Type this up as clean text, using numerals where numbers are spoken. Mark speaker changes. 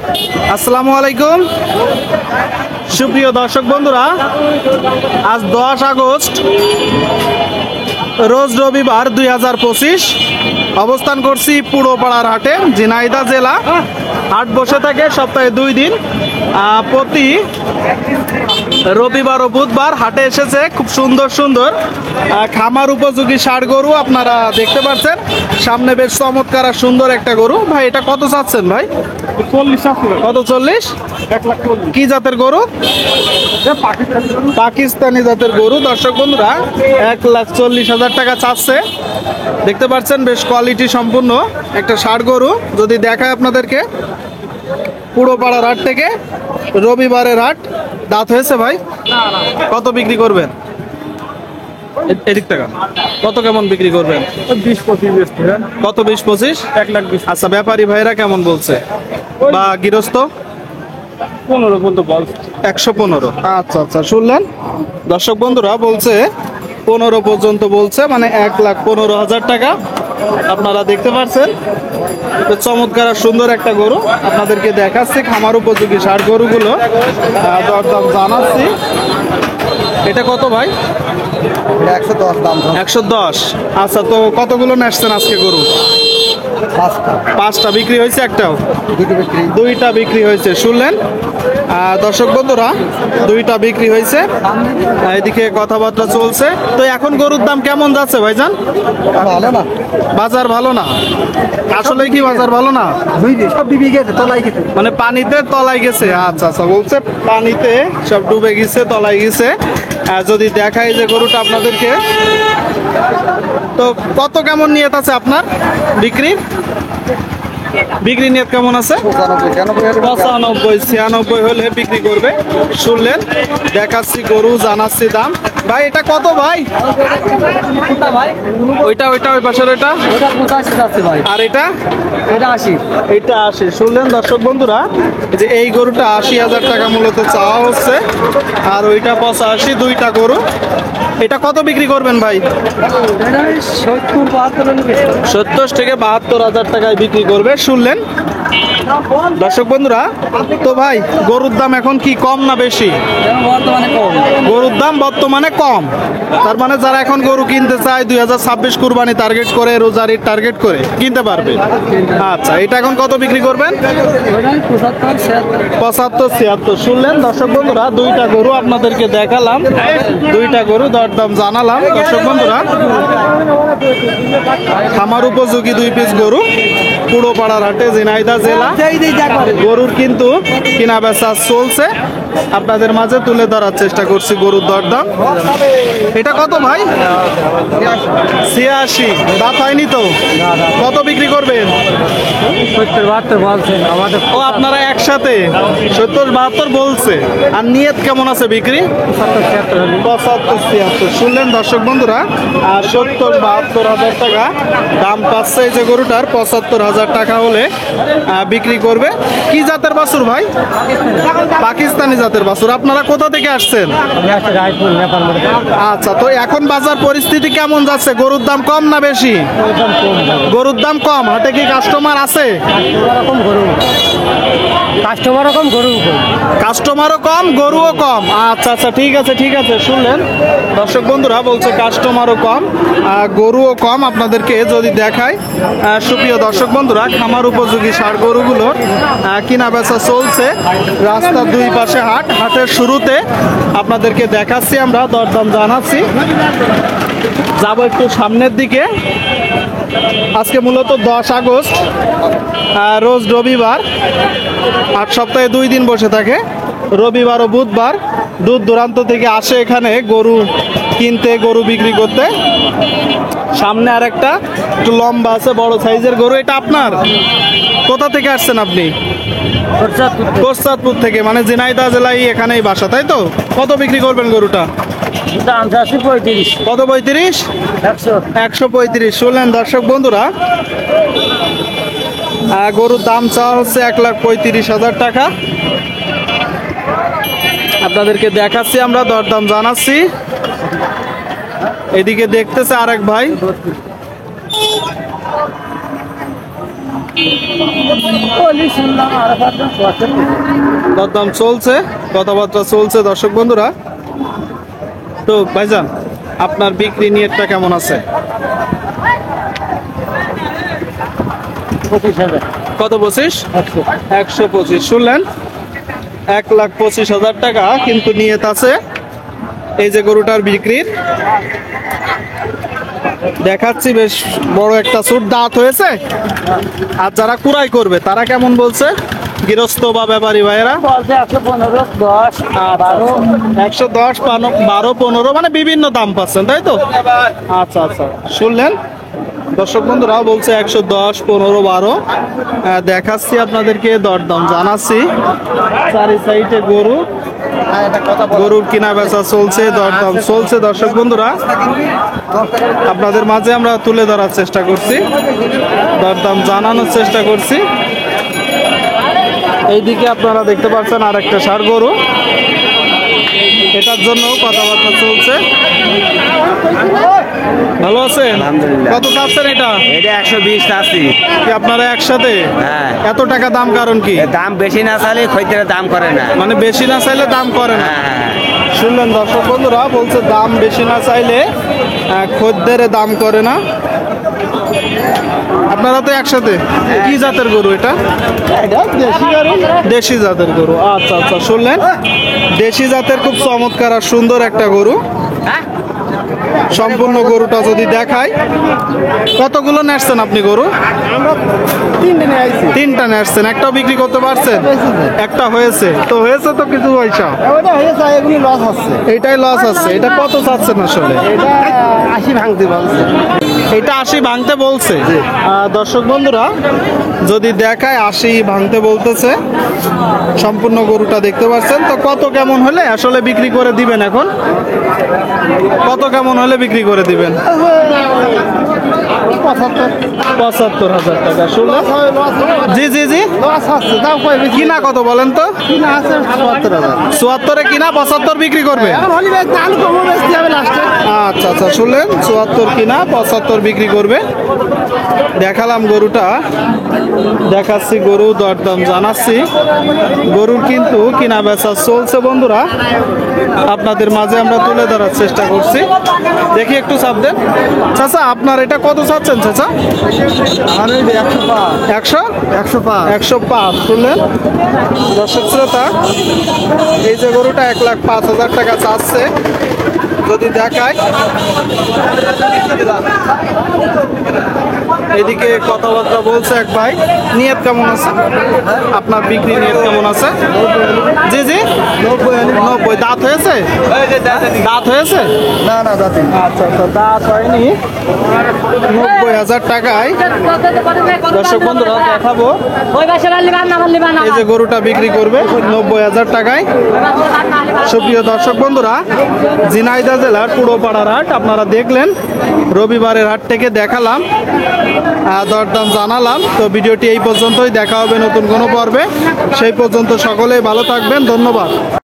Speaker 1: আসসালামু আলাইকুম সুপ্রিয় দর্শক বন্ধুরা, আজ 10 আগস্ট রোজ রবিবার 2025। অবস্থান করছি পুরোপাড়ার হাটে, ঝিনাইদহ জেলা। হাট বসে থাকে সপ্তাহে 2 দিন, প্রতি রবিবার ও বুধবার। হাটে এসেছে খুব সুন্দর সুন্দর খামার উপযোগী ষাঁড় গরু আপনারা দেখতে পাচ্ছেন। সামনে বেশ চমৎকার আর সুন্দর একটা গরু। ভাই এটা কত চাচ্ছেন ভাই?
Speaker 2: 40।
Speaker 1: কত 40?
Speaker 2: 1,40,000।
Speaker 1: কি জাতের গরু? পাকিস্তানি জাতের গরু। দর্শক বন্ধুরা 1,40,000 টাকা চাচ্ছে। দেখতে পাচ্ছেন বেশ কোয়ালিটি সম্পূর্ণ একটা ষাঁড় গরু। যদি দেখায় আপনাদেরকে, পুরোপাড়ার হাট থেকে, রবিবারের হাট। দাঁত হয়েছে ভাই? কত বিক্রি করবেন? এদিক টাকা কত কেমন বিক্রি করবেন?
Speaker 2: 20-25।
Speaker 1: কত 20-25?
Speaker 2: 1,20,000।
Speaker 1: আচ্ছা, ব্যাপারী ভাইরা কেমন বলছে বা গৃহস্থ?
Speaker 2: 15 পর্যন্ত বল।
Speaker 1: 115। আচ্ছা আচ্ছা, শুনলেন দর্শক বন্ধুরা, বলছে 15 পর্যন্ত বলছে, মানে 1,15,000 টাকা। আপনারা দেখতে পাচ্ছেন চমৎকার আর সুন্দর একটা গরু আপনাদেরকে দেখাচ্ছি। খামার উপযোগী ষাঁড় গরুগুলো দরদাম জানাচ্ছি। এটা কত ভাই?
Speaker 2: 110 দাম।
Speaker 1: 110। আচ্ছা, তো কতগুলো নেসছেন আজকে গরু? 5টা বিক্রি হয়েছে, একটাও? 2টা বিক্রি হয়েছে। শুনলেন দর্শক বন্ধুরা, 2টা বিক্রি হয়েছে। এদিকে কথাবার্তা চলছে। তো এখন গরুর দাম কেমন যাচ্ছে ভাইজান?
Speaker 2: ভালো না,
Speaker 1: বাজার ভালো না? আসলে কি বাজার ভালো না?
Speaker 2: সব ডুবে গেছে, তলায় গেছে।
Speaker 1: মানে পানিতে তলায় গেছে। আচ্ছা আচ্ছা, বলছে পানিতে সব ডুবে গেছে, তলায় গেছে। যদি দেখাই যে গরুটা আপনাদেরকে, তো কত কেমন নিয়ত আছে আপনার বিক্রির? বিক্রি নিয়ত কেমন আছে? 95, 96 হলে বিক্রি করবে। শুনলেন, দেখাচ্ছি গরু, জানাচ্ছি দাম। ভাই এটা কত ভাই? ওইটা ওই পাশের ওইটা? আর এটা? এটা 80। শুনলেন দর্শক বন্ধুরা, যে এই গরুটা 80,000 টাকা মূলত চাওয়া হচ্ছে, আর ওইটা 85। 2টা গরু। এটা কত বিক্রি করবেন ভাই? 70 থেকে 72,000 টাকায় বিক্রি করবে। শুনলেন দর্শক বন্ধুরা, তো ভাই গরুর দাম এখন কি কম না বেশি? গরুর দাম বর্তমানে কম। তার মানে যারা এখন গরু কিনতে চায়, 2026 কুরবানি টার্গেট করে, রোজারির টার্গেট করে কিনতে পারবে। আচ্ছা, এটা এখন কত বিক্রি করবেন? 75, 76। শুনলেন দর্শক বন্ধুরা, 2টা গরু আপনাদেরকে দেখালাম, 2টা গরু দরদাম জানালাম। দর্শক বন্ধুরা, খামার উপযোগী 2 পিস গরু, পুরোপাড়ার হাটে, ঝিনাইদহ জেলা। গরুর কিন্তু কিনা বেচা চলছে, আপনাদের মাঝে তুলে ধরার চেষ্টা করছি গরুর দরদাম। এটা কত ভাই? 86। দাঁত হয়নি তো? কত বিক্রি করবেন?
Speaker 2: 70-72 আমাদের।
Speaker 1: ও, আপনারা একসাথে 70-72 বলছে। আর নিয়ত কেমন আছে বিক্রি? 75-76। শুনলেন দর্শক বন্ধুরা, আর 70-72,000 টাকা দাম পাচ্ছে এই যে গরুটার। 75,000 টাকা হলে বিক্রি করবে। কি জাতের বাছুর ভাই? পাকিস্তানি জাতের বাছুর। আপনারা কোথা থেকে আসছেন? আচ্ছা, তো এখন বাজার পরিস্থিতি কেমন যাচ্ছে? গরুর দাম কম না বেশি? গরুর দাম কম। হাটে কি কাস্টমার আছে? কাস্টমারও কম, গরুও কম। আচ্ছা আচ্ছা, ঠিক আছে ঠিক আছে। শুনলেন দর্শক বন্ধুরা, বলছে কাস্টমারও কম, গরুও কম। আপনাদেরকে যদি দেখায়, সুপ্রিয় দর্শক বন্ধুরা, খামার উপযোগী ষাঁড় গরুগুলোর কিনা বেচা চলছে। রাস্তার 2 পাশে হাট। হাটের শুরুতে আপনাদেরকে দেখাচ্ছি, আমরা দরদাম জানাচ্ছি। যাব একটু সামনের দিকে। আজকে মূলত 10 আগস্ট, রোজ রবিবার। হাট সপ্তাহে 2 দিন বসে থাকে, রবিবার ও বুধবার। দূর দূরান্ত থেকে আসে এখানে গরু কিনতে, গরু বিক্রি করতে। সামনে আর একটা একটু লম্বা আছে, বড় সাইজের গরু। এটা আপনার? কোথা থেকে আসছেন আপনি? কোস্তাদপুর থেকে, মানে ঝিনাইদহ জেলায় এখানেই বাসা, তাই তো? কত বিক্রি করবেন গরুটা? কত? 35? 135। শুনলেন দর্শক বন্ধুরা, গরুর দাম চাওয়া হচ্ছে 1,35,000 টাকা। আপনাদেরকে দেখাচ্ছি, আমরা দরদাম জানাচ্ছি। এদিকে দেখতেছে আরেক ভাই। দরদাম চলছে, কথাবার্তা চলছে দর্শক বন্ধুরা। তো ভাইজান, আপনার বিক্রি নিয়তটা কেমন আছে?
Speaker 2: 25,000
Speaker 1: কত 25? 125 শুনলেন, 1,25,000 টাকা কিন্তু নিয়ত আছে এই যে গরুটার বিক্রির। দেখাচ্ছি বেশ বড় একটা সুট, দাঁত হয়েছে। আর যারা কুড়াই করবে তারা কেমন বলছে, গৃহস্থ বা ব্যাপারী ভাইয়েরা?
Speaker 2: বলছে 115, 10, 12।
Speaker 1: 110, 12, 15 মানে বিভিন্ন দাম পাচ্ছেন, তাই তো? আচ্ছা আচ্ছা, শুনলেন দর্শক বন্ধুরা, বলছে 110, 15, 12। দেখাচ্ছি আপনাদেরকে, দরদাম জানাচ্ছি। চারি সাইডে গরু, গরুর কিনা বেচা চলছে, দরদাম চলছে দর্শক বন্ধুরা। আপনাদের মাঝে আমরা তুলে ধরার চেষ্টা করছি, দরদাম জানানোর চেষ্টা করছি। এইদিকে আপনারা দেখতে পাচ্ছেন আর একটা ষাঁড় গরু, এটার জন্য কথাবার্তা চলছে। ভালো আছেন? কত চাচ্ছেন এটা?
Speaker 3: এটা 120 আশি।
Speaker 1: কি আপনারা একসাথে?
Speaker 3: হ্যাঁ।
Speaker 1: এত টাকা দাম কারণ কি?
Speaker 3: দাম বেশি না চাইলে খরিদ্দারের দাম করে না।
Speaker 1: মানে বেশি না চাইলে দাম করে না।
Speaker 3: হ্যাঁ।
Speaker 1: শুনলেন দর্শক বন্ধুরা, বলছে দাম বেশি না চাইলে খদ্দেরে দাম করে না। আপনারা তো একসাথে, কি জাতের গরু এটা? দেশি জাতের গরু। আচ্ছা আচ্ছা, শুনলেন, দেশি জাতের খুব চমৎকার আর সুন্দর একটা গরু। সম্পূর্ণ গরুটা যদি দেখাই, কতগুলো নেসছেন আপনি গরু? তিনটা নেসছেন, একটাও বিক্রি করতে পারছেন? একটা হয়েছে তো, হয়েছে তো কিছু পয়সা, এইটাই লস আছে। এটা কত চাচ্ছেন আসলে?
Speaker 2: 80 ভাঙতে বলছে।
Speaker 1: এটা 80 ভাঙতে বলছে। দর্শক বন্ধুরা, যদি দেখায় 80 ভাঙতে বলতেছে। সম্পূর্ণ গরুটা দেখতে পাচ্ছেন তো। কত কেমন হলে আসলে বিক্রি করে দিবেন এখন? কত কেমন হলে বিক্রি করে দিবেন? 75,000 টাকা। শুনলেন? জি জি জি, কিনা কত বলেন তো? 74-এ কিনা, 75 বিক্রি করবে। আচ্ছা আচ্ছা, শুনলেন, 74 কিনা, 75 বিক্রি করবে। দেখালাম গরুটা, দেখাচ্ছি গরু, দরদাম জানাচ্ছি। গরুর কিন্তু কিনা বেচা চলছে বন্ধুরা, আপনাদের মাঝে আমরা তুলে ধরার চেষ্টা করছি। দেখি একটু চাপ দেন চাচা, আপনার এটা কত চাচ্ছেন চাচা? 105। শুনলেন দর্শক শ্রোতা, এই যে গরুটা 1,05,000 টাকা চাচ্ছে। যদি দেখায়, এদিকে কথাবার্তা বলছে এক ভাই। নিয়ত কেমন আছে আপনার? বিক্রি নিয়ত কেমন আছে? জি জি, 90। দাঁত হয়েছে? দাঁত হয়েছে?
Speaker 2: না না দাঁতে।
Speaker 1: আচ্ছা আচ্ছা, দাঁত হয়নি। 90,000 টাকায় দর্শক বন্ধুরা দেখাবো, এই যে গরুটা বিক্রি করবে 90,000 টাকায়। সুপ্রিয় দর্শক বন্ধুরা, ঝিনাইদহ জেলার পুরোপাড়ার হাট আপনারা দেখলেন। রবিবারের হাট থেকে দেখালাম, দরদাম জানালাম। তো ভিডিওটি এই পর্যন্তই, দেখা হবে নতুন কোনো পর্বে। সেই পর্যন্ত সকলেই ভালো থাকবেন, ধন্যবাদ।